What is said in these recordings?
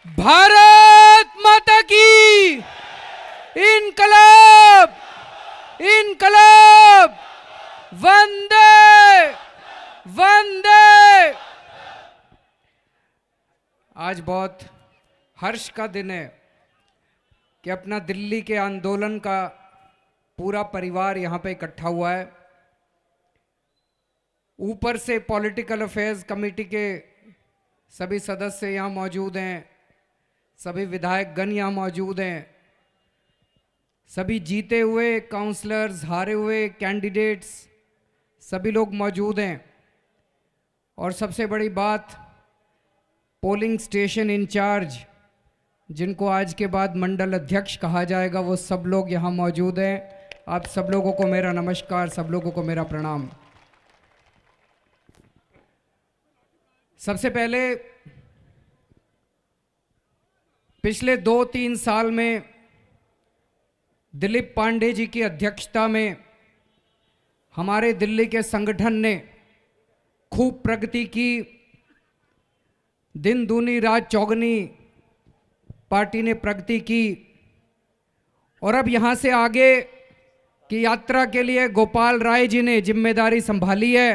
भारत माता की इनकलाब इनकलाब वंदे वंदे। आज बहुत हर्ष का दिन है कि अपना दिल्ली के आंदोलन का पूरा परिवार यहाँ पे इकट्ठा हुआ है। ऊपर से पॉलिटिकल अफेयर्स कमेटी के सभी सदस्य यहाँ मौजूद हैं, सभी विधायक गण यहाँ मौजूद हैं, सभी जीते हुए काउंसलर्स, हारे हुए कैंडिडेट्स, सभी लोग मौजूद हैं। और सबसे बड़ी बात, पोलिंग स्टेशन इंचार्ज, जिनको आज के बाद मंडल अध्यक्ष कहा जाएगा, वो सब लोग यहाँ मौजूद हैं। आप सब लोगों को मेरा नमस्कार, सब लोगों को मेरा प्रणाम। सबसे पहले पिछले 2-3 साल में दिलीप पांडे जी की अध्यक्षता में हमारे दिल्ली के संगठन ने खूब प्रगति की। दिन दूनी रात चौगनी पार्टी ने प्रगति की और अब यहाँ से आगे की यात्रा के लिए गोपाल राय जी ने जिम्मेदारी संभाली है।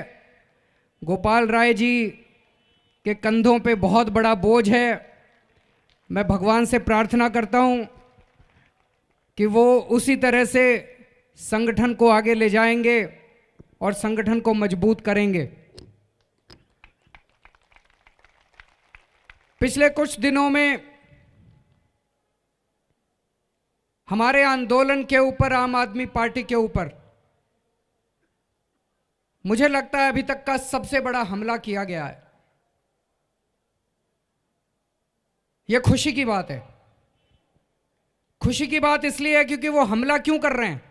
गोपाल राय जी के कंधों पे बहुत बड़ा बोझ है। मैं भगवान से प्रार्थना करता हूँ कि वो उसी तरह से संगठन को आगे ले जाएंगे और संगठन को मजबूत करेंगे। पिछले कुछ दिनों में हमारे आंदोलन के ऊपर, आम आदमी पार्टी के ऊपर, मुझे लगता है अभी तक का सबसे बड़ा हमला किया गया है। यह खुशी की बात है। खुशी की बात इसलिए है क्योंकि वो हमला क्यों कर रहे हैं?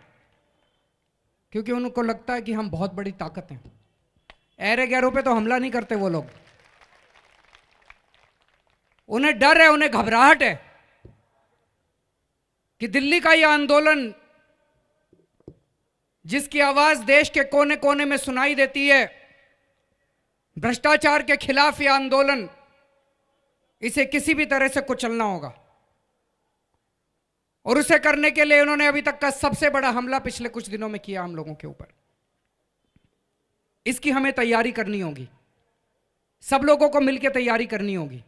क्योंकि उनको लगता है कि हम बहुत बड़ी ताकत हैं। ऐरे गैरों पे तो हमला नहीं करते वो लोग। उन्हें डर है, उन्हें घबराहट है कि दिल्ली का यह आंदोलन, जिसकी आवाज देश के कोने कोने में सुनाई देती है, भ्रष्टाचार के खिलाफ यह आंदोलन, इसे किसी भी तरह से कुचलना होगा। और उसे करने के लिए उन्होंने अभी तक का सबसे बड़ा हमला पिछले कुछ दिनों में किया हम लोगों के ऊपर। इसकी हमें तैयारी करनी होगी, सब लोगों को मिलकर तैयारी करनी होगी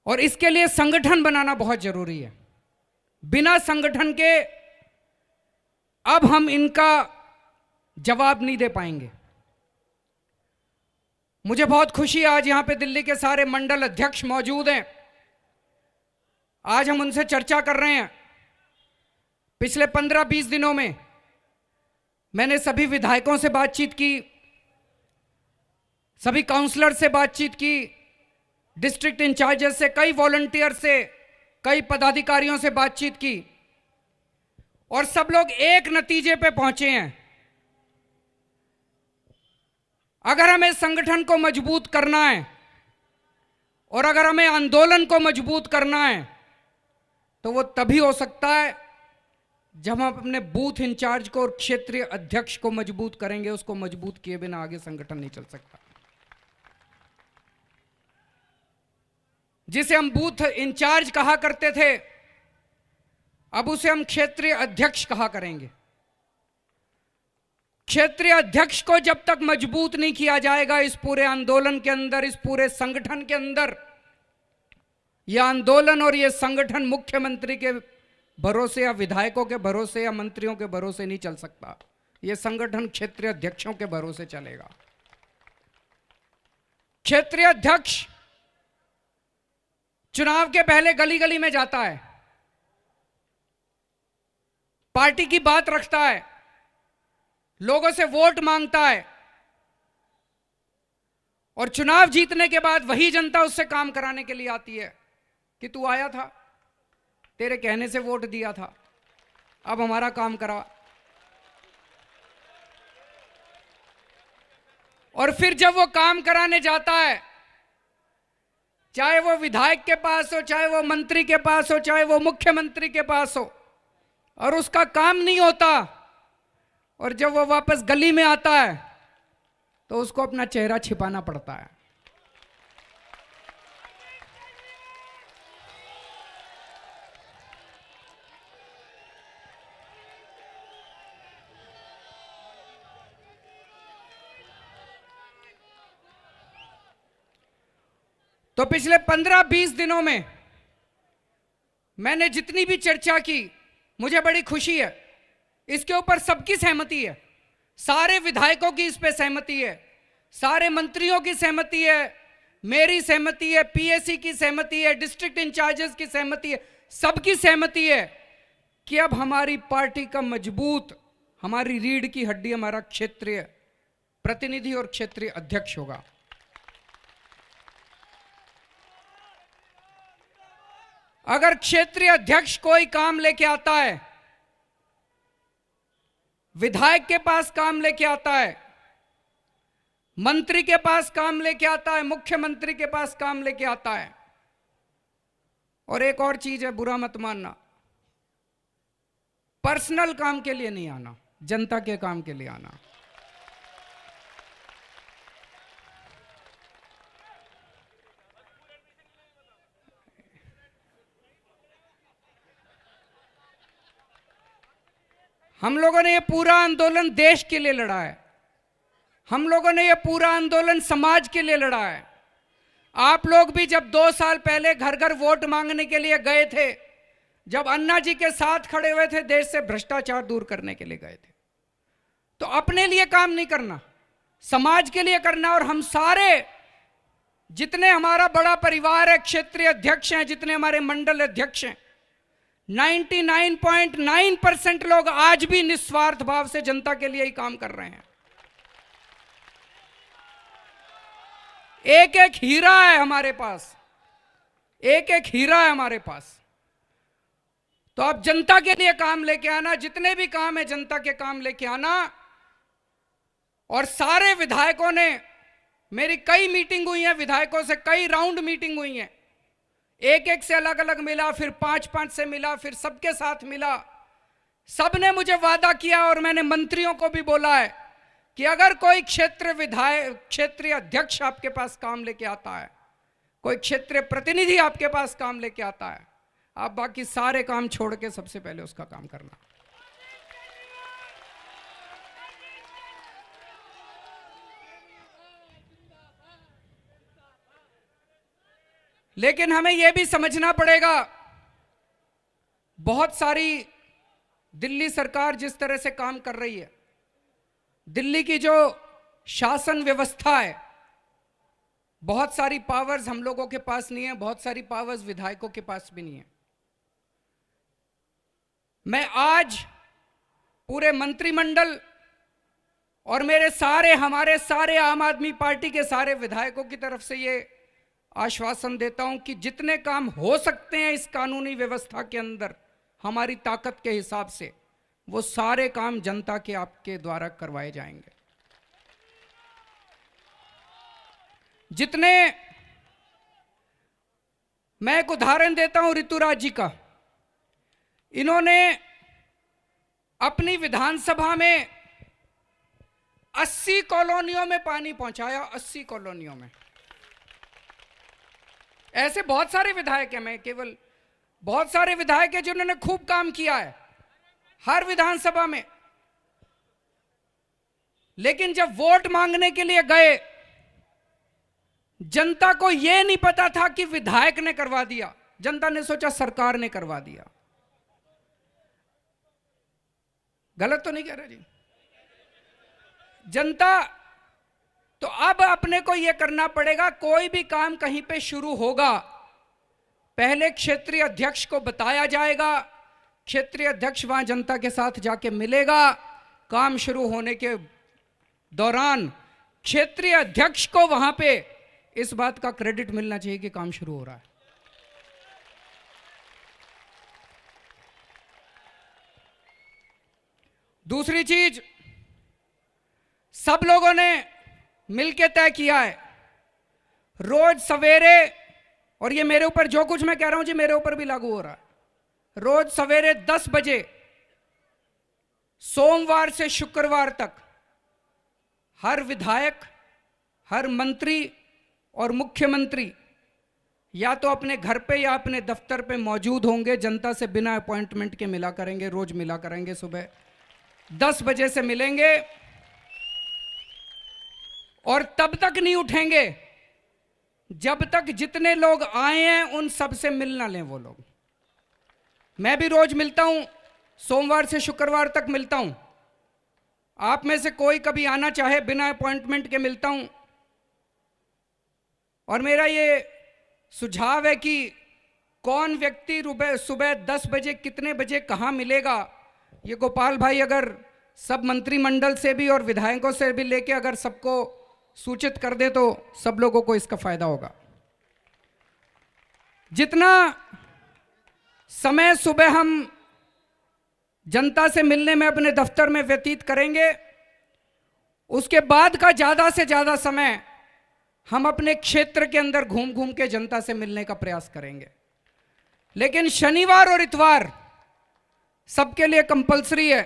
और इसके लिए संगठन बनाना बहुत जरूरी है। बिना संगठन के अब हम इनका जवाब नहीं दे पाएंगे। मुझे बहुत खुशी है, आज यहां पे दिल्ली के सारे मंडल अध्यक्ष मौजूद हैं। आज हम उनसे चर्चा कर रहे हैं। पिछले 15-20 दिनों में मैंने सभी विधायकों से बातचीत की, सभी काउंसलर से बातचीत की, डिस्ट्रिक्ट इंचार्जेस से, कई वॉलंटियर से, कई पदाधिकारियों से बातचीत की और सब लोग एक नतीजे पे पहुंचे हैं। अगर हमें संगठन को मजबूत करना है और अगर हमें आंदोलन को मजबूत करना है तो वो तभी हो सकता है जब हम अपने बूथ इंचार्ज को और क्षेत्रीय अध्यक्ष को मजबूत करेंगे। उसको मजबूत किए बिना आगे संगठन नहीं चल सकता। जिसे हम बूथ इंचार्ज कहा करते थे, अब उसे हम क्षेत्रीय अध्यक्ष कहा करेंगे। क्षेत्रीय अध्यक्ष को जब तक मजबूत नहीं किया जाएगा इस पूरे आंदोलन के अंदर, इस पूरे संगठन के अंदर, यह आंदोलन और यह संगठन मुख्यमंत्री के भरोसे या विधायकों के भरोसे या मंत्रियों के भरोसे नहीं चल सकता। यह संगठन क्षेत्रीय अध्यक्षों के भरोसे चलेगा। क्षेत्रीय अध्यक्ष चुनाव के पहले गली गली में जाता है, पार्टी की बात रखता है, लोगों से वोट मांगता है और चुनाव जीतने के बाद वही जनता उससे काम कराने के लिए आती है कि तू आया था, तेरे कहने से वोट दिया था, अब हमारा काम करा। और फिर जब वो काम कराने जाता है, चाहे वो विधायक के पास हो, चाहे वो मंत्री के पास हो, चाहे वो मुख्यमंत्री के पास हो, और उसका काम नहीं होता, और जब वो वापस गली में आता है तो उसको अपना चेहरा छिपाना पड़ता है। तो पिछले 15-20 दिनों में मैंने जितनी भी चर्चा की, मुझे बड़ी खुशी है, इसके ऊपर सबकी सहमति है। सारे विधायकों की इस पे सहमति है, सारे मंत्रियों की सहमति है, मेरी सहमति है, पीएसी की सहमति है, डिस्ट्रिक्ट इंचार्जेस की सहमति है, सबकी सहमति है कि अब हमारी पार्टी का मजबूत, हमारी रीढ़ की हड्डी हमारा क्षेत्रीय प्रतिनिधि और क्षेत्रीय अध्यक्ष होगा। अगर क्षेत्रीय अध्यक्ष कोई काम लेके आता है, विधायक के पास काम लेके आता है, मंत्री के पास काम लेके आता है, मुख्यमंत्री के पास काम लेके आता है, और एक और चीज है, बुरा मत मानना, पर्सनल काम के लिए नहीं आना, जनता के काम के लिए आना। हम लोगों ने ये पूरा आंदोलन देश के लिए लड़ा है, हम लोगों ने ये पूरा आंदोलन समाज के लिए लड़ा है। आप लोग भी जब 2 साल पहले घर घर वोट मांगने के लिए गए थे, जब अन्ना जी के साथ खड़े हुए थे, देश से भ्रष्टाचार दूर करने के लिए गए थे, तो अपने लिए काम नहीं करना, समाज के लिए करना। और हम सारे, जितने हमारा बड़ा परिवार है, क्षेत्रीय अध्यक्ष हैं, जितने हमारे मंडल अध्यक्ष हैं, 99.9% लोग आज भी निस्वार्थ भाव से जनता के लिए ही काम कर रहे हैं। एक एक हीरा है हमारे पास, एक एक हीरा है हमारे पास। तो आप जनता के लिए काम लेके आना, जितने भी काम है जनता के काम लेके आना। और सारे विधायकों ने, मेरी कई मीटिंग हुई है विधायकों से, कई राउंड मीटिंग हुई है, एक एक से अलग अलग मिला, फिर 5-5 से मिला, फिर सबके साथ मिला। सबने मुझे वादा किया और मैंने मंत्रियों को भी बोला है कि अगर कोई क्षेत्रीय अध्यक्ष आपके पास काम लेके आता है, कोई क्षेत्रीय प्रतिनिधि आपके पास काम लेके आता है, आप बाकी सारे काम छोड़ के सबसे पहले उसका काम करना। लेकिन हमें यह भी समझना पड़ेगा, बहुत सारी दिल्ली सरकार जिस तरह से काम कर रही है, दिल्ली की जो शासन व्यवस्था है, बहुत सारी पावर्स हम लोगों के पास नहीं है, बहुत सारी पावर्स विधायकों के पास भी नहीं है। मैं आज पूरे मंत्रिमंडल और हमारे सारे आम आदमी पार्टी के सारे विधायकों की तरफ से ये आश्वासन देता हूं कि जितने काम हो सकते हैं इस कानूनी व्यवस्था के अंदर हमारी ताकत के हिसाब से, वो सारे काम जनता के आपके द्वारा करवाए जाएंगे। जितने, मैं एक उदाहरण देता हूं ऋतुराज जी का। इन्होंने अपनी विधानसभा में 80 कॉलोनियों में पानी पहुंचाया, 80 कॉलोनियों में। ऐसे बहुत सारे विधायक हैं, मैं केवल बहुत सारे विधायक हैं जिन्होंने खूब काम किया है हर विधानसभा में। लेकिन जब वोट मांगने के लिए गए, जनता को यह नहीं पता था कि विधायक ने करवा दिया, जनता ने सोचा सरकार ने करवा दिया। गलत तो नहीं कह रहे जी? जनता, तो अब अपने को यह करना पड़ेगा, कोई भी काम कहीं पे शुरू होगा, पहले क्षेत्रीय अध्यक्ष को बताया जाएगा, क्षेत्रीय अध्यक्ष वहां जनता के साथ जाके मिलेगा, काम शुरू होने के दौरान क्षेत्रीय अध्यक्ष को वहां पे इस बात का क्रेडिट मिलना चाहिए कि काम शुरू हो रहा है। दूसरी चीज, सब लोगों ने मिलकर तय किया है, रोज सवेरे, और ये मेरे ऊपर जो कुछ मैं कह रहा हूं जी मेरे ऊपर भी लागू हो रहा है, रोज सवेरे 10 बजे सोमवार से शुक्रवार तक हर विधायक, हर मंत्री और मुख्यमंत्री या तो अपने घर पे या अपने दफ्तर पे मौजूद होंगे, जनता से बिना अपॉइंटमेंट के मिला करेंगे, रोज मिला करेंगे, सुबह 10 बजे से मिलेंगे और तब तक नहीं उठेंगे जब तक जितने लोग आए हैं उन सब से मिल ना लें वो लोग। मैं भी रोज मिलता हूं, सोमवार से शुक्रवार तक मिलता हूं। आप में से कोई कभी आना चाहे बिना अपॉइंटमेंट के मिलता हूं। और मेरा ये सुझाव है कि कौन व्यक्ति सुबह 10 बजे कितने बजे कहां मिलेगा, ये गोपाल भाई अगर सब मंत्रिमंडल से भी और विधायकों से भी लेके अगर सबको सूचित कर दे तो सब लोगों को इसका फायदा होगा। जितना समय सुबह हम जनता से मिलने में अपने दफ्तर में व्यतीत करेंगे, उसके बाद का ज्यादा से ज्यादा समय हम अपने क्षेत्र के अंदर घूम घूम के जनता से मिलने का प्रयास करेंगे। लेकिन शनिवार और इतवार सबके लिए कंपलसरी है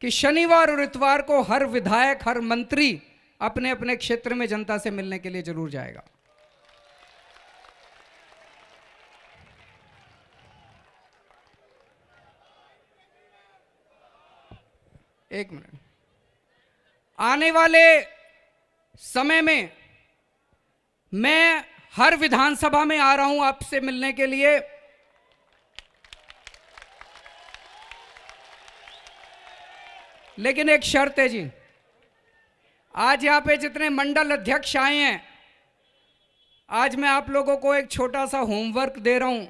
कि शनिवार और इतवार को हर विधायक, हर मंत्री अपने अपने क्षेत्र में जनता से मिलने के लिए जरूर जाएगा। एक मिनट। आने वाले समय में मैं हर विधानसभा में आ रहा हूं आपसे मिलने के लिए। लेकिन एक शर्त है जी, आज यहां पे जितने मंडल अध्यक्ष आए हैं, आज मैं आप लोगों को एक छोटा सा होमवर्क दे रहा हूं।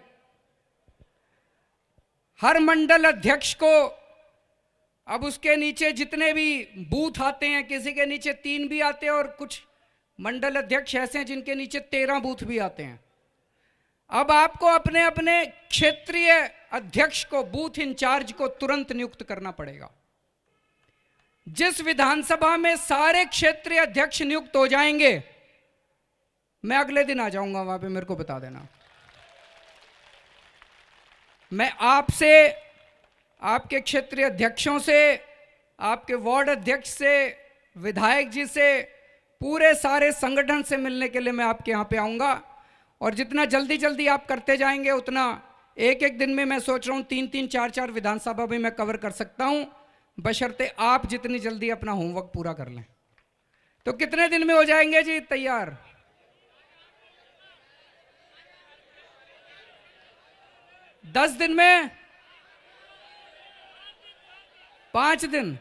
हर मंडल अध्यक्ष को, अब उसके नीचे जितने भी बूथ आते हैं, किसी के नीचे 3 भी आते हैं और कुछ मंडल अध्यक्ष ऐसे हैं जिनके नीचे 13 बूथ भी आते हैं। अब आपको अपने अपने क्षेत्रीय अध्यक्ष को, बूथ इंचार्ज को तुरंत नियुक्त करना पड़ेगा। जिस विधानसभा में सारे क्षेत्रीय अध्यक्ष नियुक्त हो जाएंगे, मैं अगले दिन आ जाऊंगा वहां पे, मेरे को बता देना। मैं आपसे, आपके क्षेत्रीय अध्यक्षों से, आपके वार्ड अध्यक्ष से, विधायक जी से, पूरे सारे संगठन से मिलने के लिए मैं आपके यहाँ पे आऊँगा। और जितना जल्दी जल्दी आप करते जाएंगे उतना एक एक दिन में मैं सोच रहा हूँ 3-3, 4-4 विधानसभा भी मैं कवर कर सकता हूँ, बशर्ते आप जितनी जल्दी अपना होमवर्क पूरा कर लें। तो कितने दिन में हो जाएंगे जी तैयार? 10 दिन में? 5 दिन?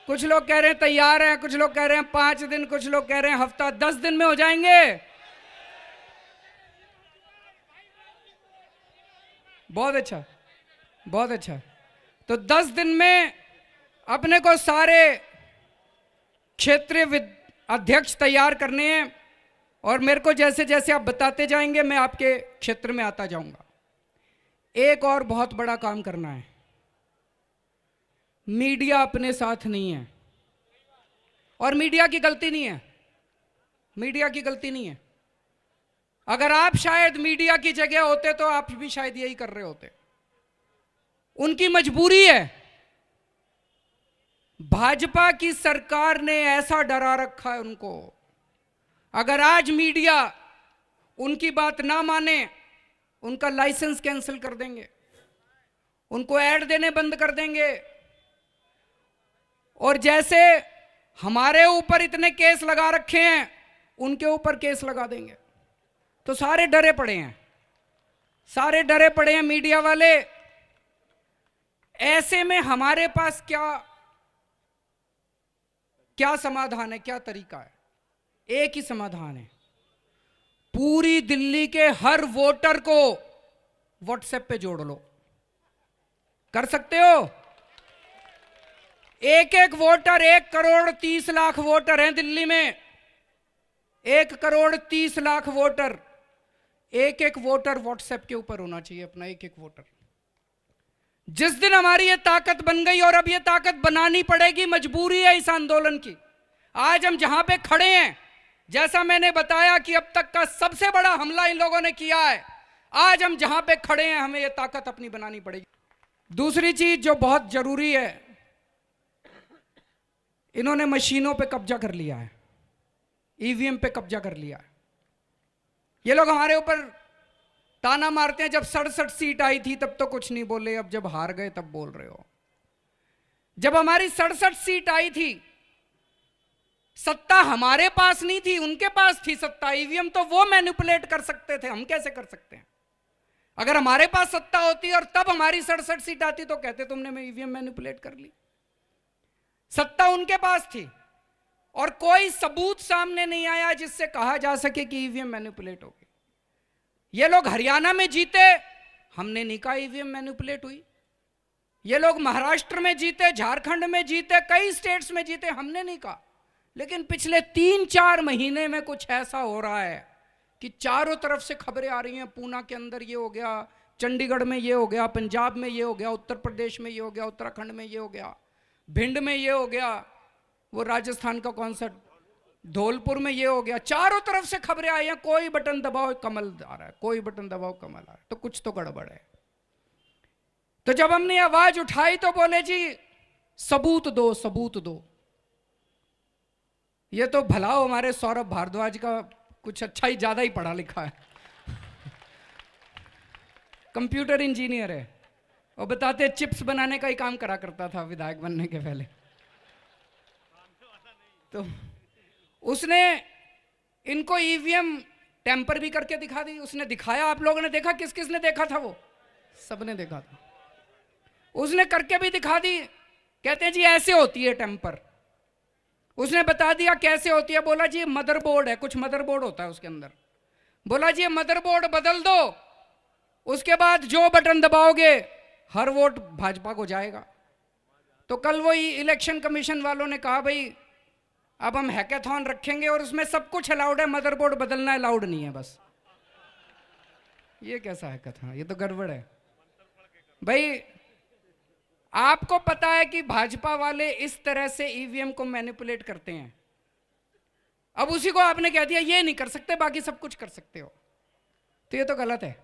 कुछ लोग कह रहे हैं तैयार हैं, कुछ लोग कह रहे हैं 5 दिन, कुछ लोग कह रहे हैं हफ्ता। 10 दिन में हो जाएंगे? बहुत अच्छा, बहुत अच्छा। तो 10 दिन में अपने को सारे क्षेत्रीय अध्यक्ष तैयार करने हैं और मेरे को जैसे जैसे आप बताते जाएंगे मैं आपके क्षेत्र में आता जाऊंगा। एक और बहुत बड़ा काम करना है, मीडिया अपने साथ नहीं है। और मीडिया की गलती नहीं है, मीडिया की गलती नहीं है। अगर आप शायद मीडिया की जगह होते तो आप भी शायद यही कर रहे होते। उनकी मजबूरी है। भाजपा की सरकार ने ऐसा डरा रखा है उनको, अगर आज मीडिया उनकी बात ना माने, उनका लाइसेंस कैंसिल कर देंगे, उनको ऐड देने बंद कर देंगे। और जैसे हमारे ऊपर इतने केस लगा रखे हैं, उनके ऊपर केस लगा देंगे। तो सारे डरे पड़े हैं, सारे डरे पड़े हैं मीडिया वाले। ऐसे में हमारे पास क्या समाधान है, क्या तरीका है? एक ही समाधान है, पूरी दिल्ली के हर वोटर को व्हाट्सएप पे जोड़ लो। कर सकते हो? एक एक वोटर, 1,30,00,000 वोटर हैं दिल्ली में, 1,30,00,000 वोटर। एक एक वोटर व्हाट्सएप के ऊपर होना चाहिए अपना, एक एक वोटर। जिस दिन हमारी ये ताकत बन गई, और अब ये ताकत बनानी पड़ेगी, मजबूरी है इस आंदोलन की। आज हम जहां पे खड़े हैं, जैसा मैंने बताया कि अब तक का सबसे बड़ा हमला इन लोगों ने किया है, आज हम जहां पे खड़े हैं हमें ये ताकत अपनी बनानी पड़ेगी। दूसरी चीज जो बहुत जरूरी है, इन्होंने मशीनों पे कब्जा कर लिया है, ईवीएम पे कब्जा कर लिया है। ये लोग हमारे ऊपर ताना मारते हैं, जब 67 सीट आई थी तब तो कुछ नहीं बोले, अब जब हार गए तब बोल रहे हो। जब हमारी 67 सीट आई थी सत्ता हमारे पास नहीं थी, उनके पास थी सत्ता। ईवीएम तो वो मैनिपुलेट कर सकते थे, हम कैसे कर सकते हैं? अगर हमारे पास सत्ता होती और तब हमारी 67 सीट आती तो कहते तुमने ईवीएम मैनिपुलेट कर ली। सत्ता उनके पास थी और कोई सबूत सामने नहीं आया जिससे कहा जा सके कि ईवीएम मैनिपुलेट हो गई। ये लोग हरियाणा में जीते, हमने नहीं कहा ईवीएम मैनिपुलेट हुई। ये लोग महाराष्ट्र में जीते, झारखंड में जीते, कई स्टेट्स में जीते, हमने नहीं कहा। लेकिन पिछले 3-4 महीने में कुछ ऐसा हो रहा है कि चारों तरफ से खबरें आ रही हैं, पूना के अंदर ये हो गया, चंडीगढ़ में ये हो गया, पंजाब में ये हो गया, उत्तर प्रदेश में ये हो गया, उत्तराखंड में ये हो गया, भिंड में ये हो गया, वो राजस्थान का कौन सा, धौलपुर में ये हो गया। चारों तरफ से खबरें आई हैं, कोई बटन दबाओ कमल आ रहा है, कोई बटन दबाओ कमल आ रहा है, तो कुछ तो गड़बड़ है। तो जब हमने आवाज उठाई तो बोले जी सबूत दो, सबूत दो। ये तो भला हो हमारे सौरभ भारद्वाज का कुछ अच्छा ही ज्यादा ही पढ़ा लिखा है, कंप्यूटर इंजीनियर है, और बताते चिप्स बनाने का ही काम करा करता था विधायक बनने के पहले। तो उसने इनको ईवीएम टेम्पर भी करके दिखा दी, उसने दिखाया। आप लोगों ने देखा, किस किस ने देखा था? वो सबने देखा था। उसने करके भी दिखा दी, कहते हैं जी ऐसे होती है टेम्पर। उसने बता दिया कैसे होती है, बोला जी मदरबोर्ड है, कुछ मदरबोर्ड होता है उसके अंदर, बोला जी मदरबोर्ड बदल दो, उसके बाद जो बटन दबाओगे हर वोट भाजपा को जाएगा। तो कल वही इलेक्शन कमीशन वालों ने कहा भाई अब हम हैकाथॉन रखेंगे और उसमें सब कुछ अलाउड है, मदरबोर्ड बदलना अलाउड नहीं है बस। ये कैसा हैकाथॉन? ये तो गड़बड़ है भाई। आपको पता है कि भाजपा वाले इस तरह से ईवीएम को मैनिपुलेट करते हैं, अब उसी को आपने कह दिया ये नहीं कर सकते, बाकी सब कुछ कर सकते हो, तो ये तो गलत है।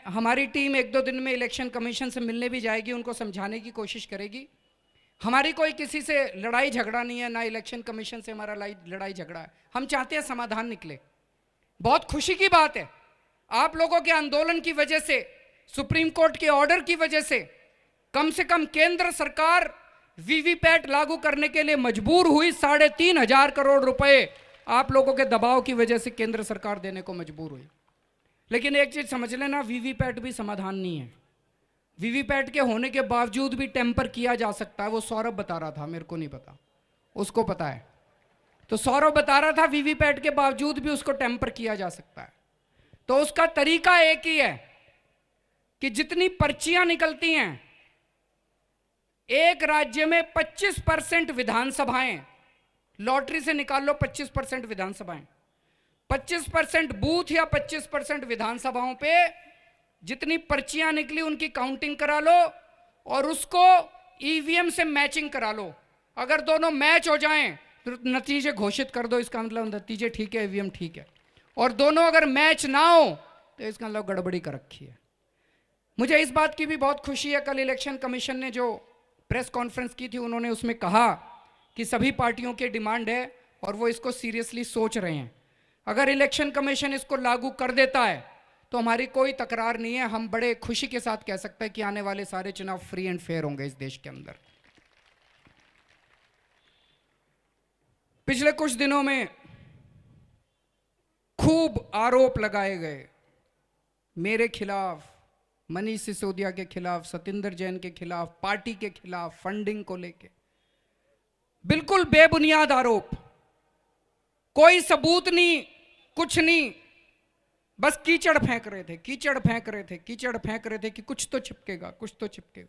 हमारी टीम 1-2 दिन में इलेक्शन कमीशन से मिलने भी जाएगी, उनको समझाने की कोशिश करेगी। हमारी कोई किसी से लड़ाई झगड़ा नहीं है, ना इलेक्शन कमीशन से हमारा लड़ाई झगड़ा है। हम चाहते हैं समाधान निकले। बहुत खुशी की बात है, आप लोगों के आंदोलन की वजह से, सुप्रीम कोर्ट के ऑर्डर की वजह से कम केंद्र सरकार वीवीपैट लागू करने के लिए मजबूर हुई। 3,500 करोड़ रुपए आप लोगों के दबाव की वजह से केंद्र सरकार देने को मजबूर हुई। लेकिन एक चीज समझ लेना, वीवीपैट भी समाधान नहीं है। वीवीपैट के होने के बावजूद भी टेम्पर किया जा सकता है। वो सौरभ बता रहा था, मेरे को नहीं पता, उसको पता है। तो सौरभ बता रहा था वीवीपैट के बावजूद भी उसको टेम्पर किया जा सकता है। तो उसका तरीका एक ही है कि जितनी पर्चियां निकलती हैं, एक राज्य में 25% विधानसभाएं, लॉटरी से निकाल लो 25% विधानसभाएं, 25% बूथ या 25% विधानसभाओं पे जितनी पर्चियां निकली उनकी काउंटिंग करा लो और उसको ईवीएम से मैचिंग करा लो। अगर दोनों मैच हो जाएं तो नतीजे घोषित कर दो, इसका मतलब नतीजे ठीक है, ईवीएम ठीक है। और दोनों अगर मैच ना हो तो इसका मतलब गड़बड़ी कर रखी है। मुझे इस बात की भी बहुत खुशी है, कल इलेक्शन कमीशन ने जो प्रेस कॉन्फ्रेंस की थी, उन्होंने उसमें कहा कि सभी पार्टियों की डिमांड है और वो इसको सीरियसली सोच रहे हैं। अगर इलेक्शन कमीशन इसको लागू कर देता है तो हमारी कोई तकरार नहीं है, हम बड़े खुशी के साथ कह सकते हैं कि आने वाले सारे चुनाव फ्री एंड फेयर होंगे इस देश के अंदर। पिछले कुछ दिनों में खूब आरोप लगाए गए मेरे खिलाफ, मनीष सिसोदिया के खिलाफ, सतिंदर जैन के खिलाफ, पार्टी के खिलाफ, फंडिंग को लेके बिल्कुल बेबुनियाद आरोप, कोई सबूत नहीं, कुछ नहीं, बस कीचड़ फेंक रहे थे, कीचड़ फेंक रहे थे, कीचड़ फेंक रहे थे कि कुछ तो चिपकेगा, कुछ तो चिपकेगा।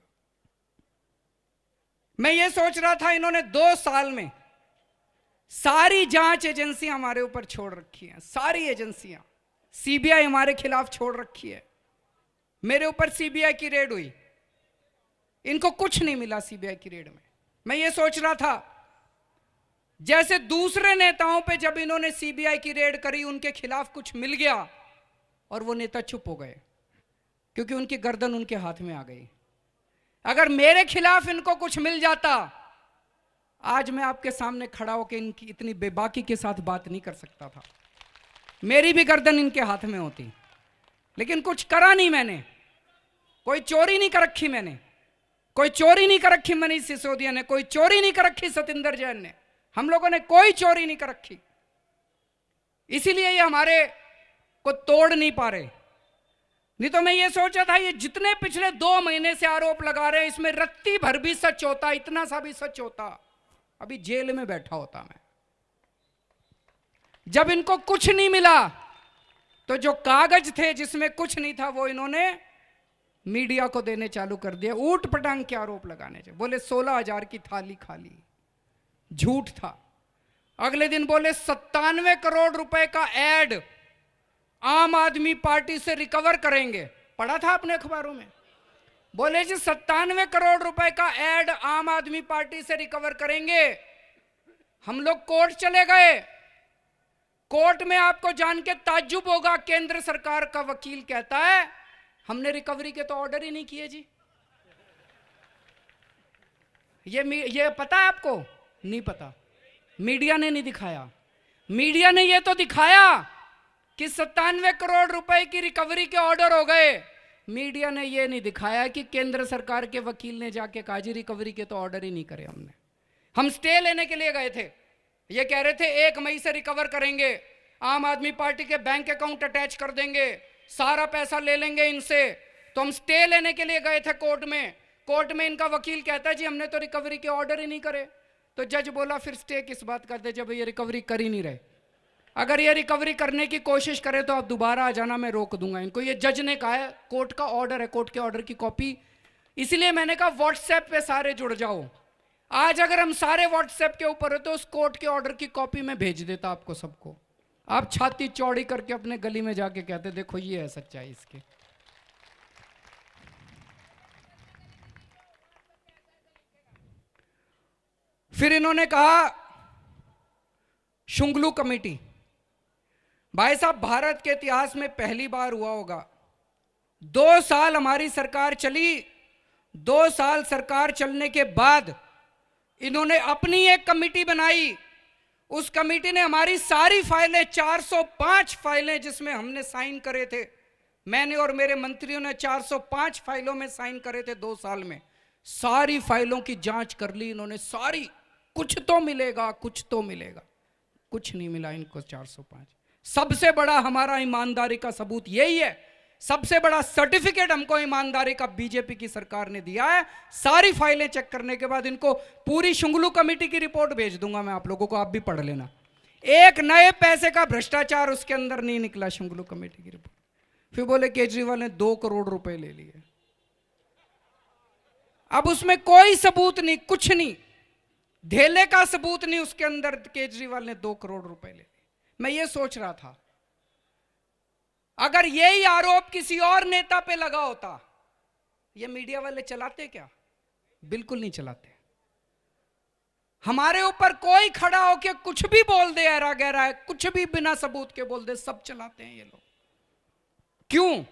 मैं ये सोच रहा था इन्होंने 2 साल में सारी जांच एजेंसियां हमारे ऊपर छोड़ रखी हैं, सारी एजेंसियां, सीबीआई हमारे खिलाफ छोड़ रखी है। मेरे ऊपर सीबीआई की रेड हुई, इनको कुछ नहीं मिला सीबीआई की रेड में। मैं ये सोच रहा था जैसे दूसरे नेताओं पे जब इन्होंने सीबीआई की रेड करी उनके खिलाफ कुछ मिल गया और वो नेता चुप हो गए क्योंकि उनकी गर्दन उनके हाथ में आ गई। अगर मेरे खिलाफ इनको कुछ मिल जाता, आज मैं आपके सामने खड़ा होकर इनकी इतनी बेबाकी के साथ बात नहीं कर सकता था, मेरी भी गर्दन इनके हाथ में होती। लेकिन कुछ करा नहीं मैंने, कोई चोरी नहीं कर रखी मैंने, कोई चोरी नहीं कर रखी मनीष सिसोदिया ने, कोई चोरी नहीं कर रखी सतिंदर जैन ने, हम लोगों ने कोई चोरी नहीं कर रखी, इसीलिए ये हमारे को तोड़ नहीं पा रहे। नहीं तो मैं ये सोचा था ये जितने पिछले 2 महीने से आरोप लगा रहे हैं इसमें रत्ती भर भी सच होता, इतना सा भी सच होता, अभी जेल में बैठा होता मैं। जब इनको कुछ नहीं मिला तो जो कागज थे जिसमें कुछ नहीं था वो इन्होंने मीडिया को देने चालू कर दिया, ऊट पटांग के आरोप लगाने से। बोले 16,000 की थाली खाली, झूठ था। अगले दिन बोले 97 करोड़ रुपए का एड आम आदमी पार्टी से रिकवर करेंगे, पढ़ा था आपने अखबारों में। बोले जी 97 करोड़ रुपए का एड आम आदमी पार्टी से रिकवर करेंगे। हम लोग कोर्ट चले गए, कोर्ट में आपको जान के ताज्जुब होगा, केंद्र सरकार का वकील कहता है हमने रिकवरी के तो ऑर्डर ही नहीं किए जी। ये पता है आपको? नहीं पता, मीडिया ने नहीं दिखाया। मीडिया ने ये तो दिखाया कि 97 करोड़ रुपए की रिकवरी के ऑर्डर हो गए। मीडिया ने ये नहीं दिखाया कि केंद्र सरकार के वकील ने जाके कहा जी रिकवरी के तो ऑर्डर ही नहीं करे हमने। हम स्टे लेने के लिए गए थे, ये कह रहे थे 1 मई से रिकवर करेंगे, आम आदमी पार्टी के बैंक अकाउंट अटैच कर देंगे, सारा पैसा ले लेंगे इनसे। तो हम स्टे लेने के लिए गए थे कोर्ट में। कोर्ट में इनका वकील कहता है जी हमने तो रिकवरी के ऑर्डर ही नहीं करे। तो जज बोला फिर स्टे किस बात करते जब ये रिकवरी कर ही नहीं रहे। अगर ये रिकवरी करने की कोशिश करे तो आप दोबारा आ जाना, मैं रोक दूंगा इनको। ये जज ने कहा है, कोर्ट का ऑर्डर है, कोर्ट के ऑर्डर की कॉपी। इसलिए मैंने कहा व्हाट्सएप पे सारे जुड़ जाओ। आज अगर हम सारे व्हाट्सएप के ऊपर होते तो उस कोर्ट के ऑर्डर की कॉपी में भेज देता आपको सबको। आप छाती चौड़ी करके अपने गली में जाके कहते देखो ये है सच्चाई इसकी। फिर इन्होंने कहा शुंगलू कमेटी। भाई साहब भारत के इतिहास में पहली बार हुआ होगा, 2 साल हमारी सरकार चली, 2 साल सरकार चलने के बाद इन्होंने अपनी एक कमेटी बनाई। उस कमेटी ने हमारी सारी फाइलें, 405 फाइलें जिसमें हमने साइन करे थे, मैंने और मेरे मंत्रियों ने 405 फाइलों में साइन करे थे 2 साल में, सारी फाइलों की जांच कर ली इन्होंने सारी। कुछ तो मिलेगा, कुछ तो मिलेगा, कुछ नहीं मिला इनको 405। सबसे बड़ा हमारा ईमानदारी का सबूत यही है, सबसे बड़ा सर्टिफिकेट हमको ईमानदारी का बीजेपी की सरकार ने दिया है। सारी फाइलें चेक करने के बाद इनको पूरी शुंगलू कमेटी की रिपोर्ट भेज दूंगा मैं आप लोगों को, आप भी पढ़ लेना। एक नए पैसे का भ्रष्टाचार उसके अंदर नहीं निकला शुंगलू कमेटी की रिपोर्ट। फिर बोले केजरीवाल ने 2 करोड़ रुपए ले लिए। अब उसमें कोई सबूत नहीं, कुछ नहीं, धेले का सबूत नहीं उसके अंदर। केजरीवाल ने 2 करोड़ रुपए ले लिए। मैं ये सोच रहा था अगर यही आरोप किसी और नेता पे लगा होता, ये मीडिया वाले चलाते क्या? बिल्कुल नहीं चलाते। हमारे ऊपर कोई खड़ा होके कुछ भी बोल दे, ऐरा गहरा है, कुछ भी बिना सबूत के बोल दे, सब चलाते हैं ये लोग। क्यों?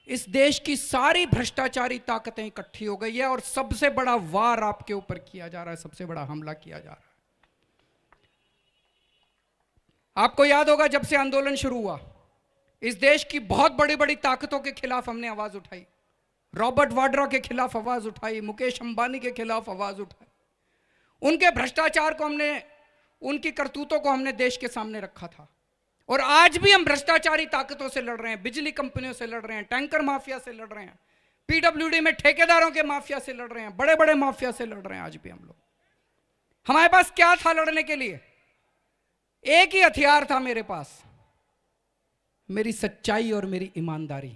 इस देश की सारी भ्रष्टाचारी ताकतें इकट्ठी हो गई है और सबसे बड़ा वार आपके ऊपर किया जा रहा है, सबसे बड़ा हमला किया जा रहा है। आपको याद होगा जब से आंदोलन शुरू हुआ, इस देश की बहुत बड़ी बड़ी ताकतों के खिलाफ हमने आवाज उठाई। रॉबर्ट वाड्रा के खिलाफ आवाज उठाई, मुकेश अंबानी के खिलाफ आवाज उठाई। उनके भ्रष्टाचार को हमने, उनकी करतूतों को हमने देश के सामने रखा था। और आज भी हम भ्रष्टाचारी ताकतों से लड़ रहे हैं, बिजली कंपनियों से लड़ रहे हैं, टैंकर माफिया से लड़ रहे हैं, पीडब्ल्यूडी में ठेकेदारों के माफिया से लड़ रहे हैं, बड़े बड़े माफिया से लड़ रहे हैं आज भी हम लोग। हमारे पास क्या था लड़ने के लिए? एक ही हथियार था मेरे पास, मेरी सच्चाई और मेरी ईमानदारी।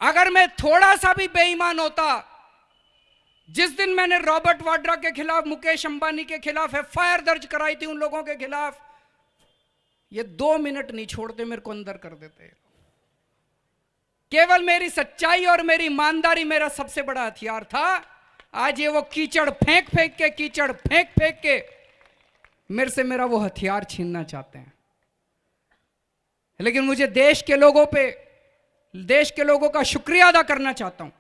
अगर मैं थोड़ा सा भी बेईमान होता, जिस दिन मैंने रॉबर्ट वाड्रा के खिलाफ, मुकेश अंबानी के खिलाफ एफआईआर दर्ज कराई थी, उन लोगों के खिलाफ, ये 2 मिनट नहीं छोड़ते, मेरे को अंदर कर देते। केवल मेरी सच्चाई और मेरी ईमानदारी मेरा सबसे बड़ा हथियार था। आज ये वो कीचड़ फेंक फेंक के, कीचड़ फेंक फेंक के मेरे से मेरा वो हथियार छीनना चाहते हैं। लेकिन मुझे देश के लोगों पे, देश के लोगों का शुक्रिया अदा करना चाहता हूं।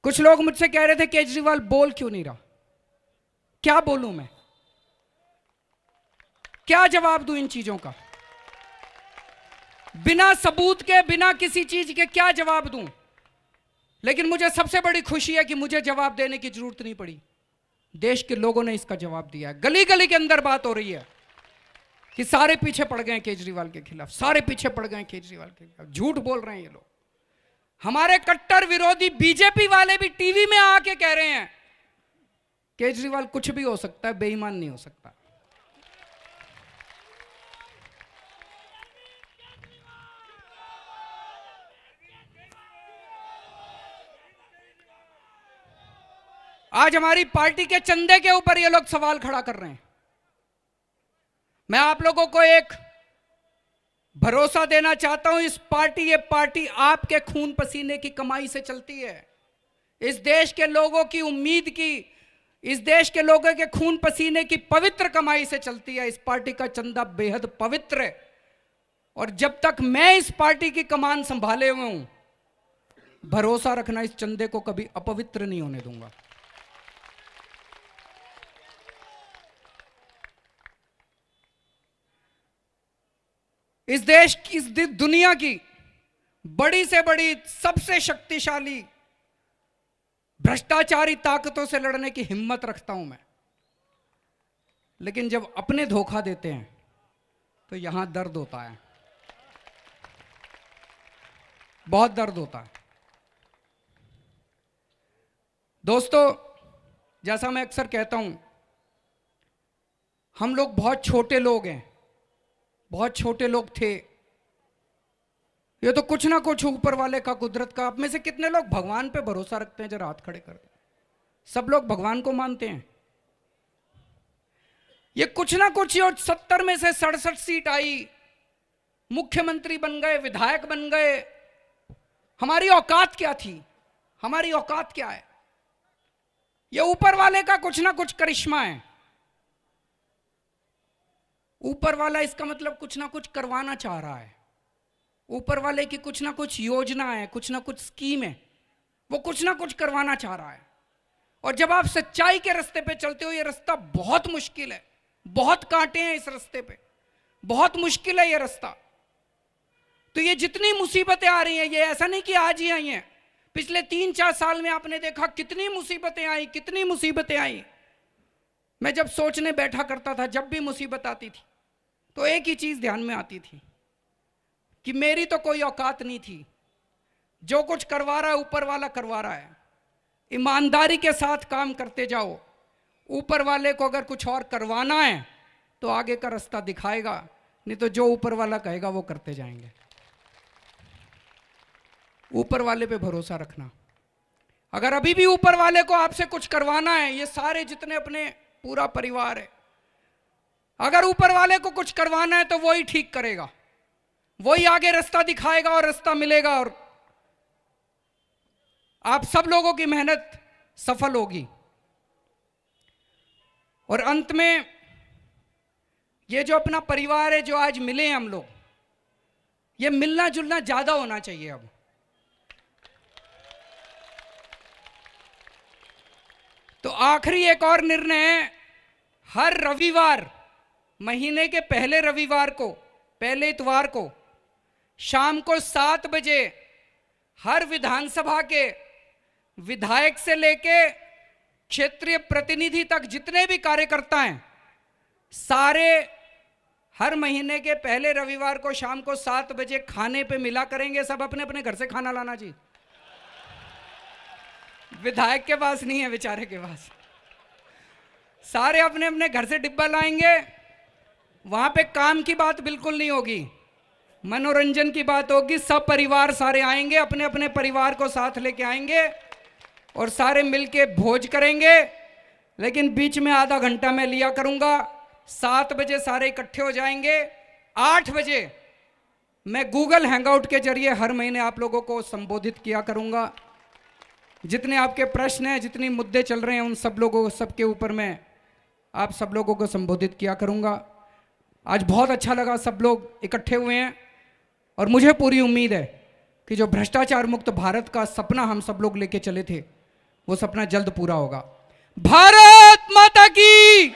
कुछ लोग मुझसे कह रहे थे केजरीवाल बोल क्यों नहीं रहा? क्या बोलूं मैं? क्या जवाब दूं इन चीजों का? बिना सबूत के, बिना किसी चीज के क्या जवाब दूं? लेकिन मुझे सबसे बड़ी खुशी है कि मुझे जवाब देने की जरूरत नहीं पड़ी, देश के लोगों ने इसका जवाब दिया है। गली गली के अंदर बात हो रही है कि सारे पीछे पड़ गए केजरीवाल के खिलाफ, सारे पीछे पड़ गए केजरीवाल के खिलाफ। झूठ बोल रहे हैं ये लोग। हमारे कट्टर विरोधी बीजेपी वाले भी टीवी में आके कह रहे हैं केजरीवाल कुछ भी हो सकता है, बेईमान नहीं हो सकता। आज हमारी पार्टी के चंदे के ऊपर ये लोग सवाल खड़ा कर रहे हैं। मैं आप लोगों को एक भरोसा देना चाहता हूं, ये पार्टी आपके खून पसीने की कमाई से चलती है। इस देश के लोगों की उम्मीद की, इस देश के लोगों के खून पसीने की पवित्र कमाई से चलती है। इस पार्टी का चंदा बेहद पवित्र है और जब तक मैं इस पार्टी की कमान संभाले हुए हूं, भरोसा रखना इस चंदे को कभी अपवित्र नहीं होने दूंगा। इस देश की, इस दुनिया की बड़ी से बड़ी, सबसे शक्तिशाली भ्रष्टाचारी ताकतों से लड़ने की हिम्मत रखता हूं मैं। लेकिन जब अपने धोखा देते हैं तो यहां दर्द होता है, बहुत दर्द होता है। दोस्तों, जैसा मैं अक्सर कहता हूं, हम लोग बहुत छोटे लोग हैं, बहुत छोटे लोग थे। ये तो कुछ ना कुछ ऊपर वाले का, कुदरत का। आप में से कितने लोग भगवान पे भरोसा रखते हैं? जरा हाथ खड़े कर दें। सब लोग भगवान को मानते हैं। ये कुछ ना कुछ, और 70 में से 67 सीट आई, मुख्यमंत्री बन गए, विधायक बन गए। हमारी औकात क्या थी? हमारी औकात क्या है? ये ऊपर वाले का कुछ ना कुछ करिश्मा है। ऊपर वाला, इसका मतलब कुछ ना कुछ करवाना चाह रहा है। ऊपर वाले की कुछ ना कुछ योजना है, कुछ ना कुछ स्कीम है, वो कुछ ना कुछ करवाना चाह रहा है। और जब आप सच्चाई के रास्ते पे चलते हो, ये रास्ता बहुत मुश्किल है, बहुत कांटे हैं इस रास्ते पे, बहुत मुश्किल है ये रास्ता। तो ये जितनी मुसीबतें आ रही हैं, ये ऐसा नहीं कि आज ही आई हैं। पिछले 3-4 साल में आपने देखा कितनी मुसीबतें आई, कितनी मुसीबतें आई। मैं जब सोचने बैठा करता था, जब भी मुसीबत आती थी तो एक ही चीज ध्यान में आती थी कि मेरी तो कोई औकात नहीं थी। जो कुछ करवा रहा है ऊपर वाला करवा रहा है। ईमानदारी के साथ काम करते जाओ। ऊपर वाले को अगर कुछ और करवाना है तो आगे का रास्ता दिखाएगा, नहीं तो जो ऊपर वाला कहेगा वो करते जाएंगे। ऊपर वाले पे भरोसा रखना। अगर अभी भी ऊपर वाले को आपसे कुछ करवाना है, ये सारे जितने अपने पूरा परिवार है, अगर ऊपर वाले को कुछ करवाना है तो वो ही ठीक करेगा, वही आगे रास्ता दिखाएगा और रास्ता मिलेगा और आप सब लोगों की मेहनत सफल होगी। और अंत में ये जो अपना परिवार है, जो आज मिले हैं हम लोग, ये मिलना जुलना ज्यादा होना चाहिए। अब तो आखिरी एक और निर्णय है, हर रविवार, महीने के पहले रविवार को, पहले इतवार को शाम को 7 बजे हर विधानसभा के विधायक से लेके क्षेत्रीय प्रतिनिधि तक जितने भी कार्यकर्ता हैं, सारे हर महीने के पहले रविवार को शाम को 7 बजे खाने पे मिला करेंगे। सब अपने अपने घर से खाना लाना जी, विधायक के पास नहीं है, बेचारे के पास। सारे अपने अपने घर से डिब्बा लाएंगे। वहां पे काम की बात बिल्कुल नहीं होगी, मनोरंजन की बात होगी। सब परिवार सारे आएंगे, अपने अपने परिवार को साथ लेके आएंगे और सारे मिलके भोज करेंगे। लेकिन बीच में आधा घंटा मैं लिया करूंगा। 7 बजे सारे इकट्ठे हो जाएंगे। 8 बजे मैं गूगल हैंगआउट के जरिए हर महीने आप लोगों को संबोधित किया करूंगा। जितने आपके प्रश्न हैं, जितने मुद्दे चल रहे हैं, उन सब लोगों, सबके ऊपर मैं आप सब लोगों को संबोधित किया करूंगा। आज बहुत अच्छा लगा, सब लोग इकट्ठे हुए हैं और मुझे पूरी उम्मीद है कि जो भ्रष्टाचार मुक्त भारत का सपना हम सब लोग लेके चले थे, वो सपना जल्द पूरा होगा। भारत माता की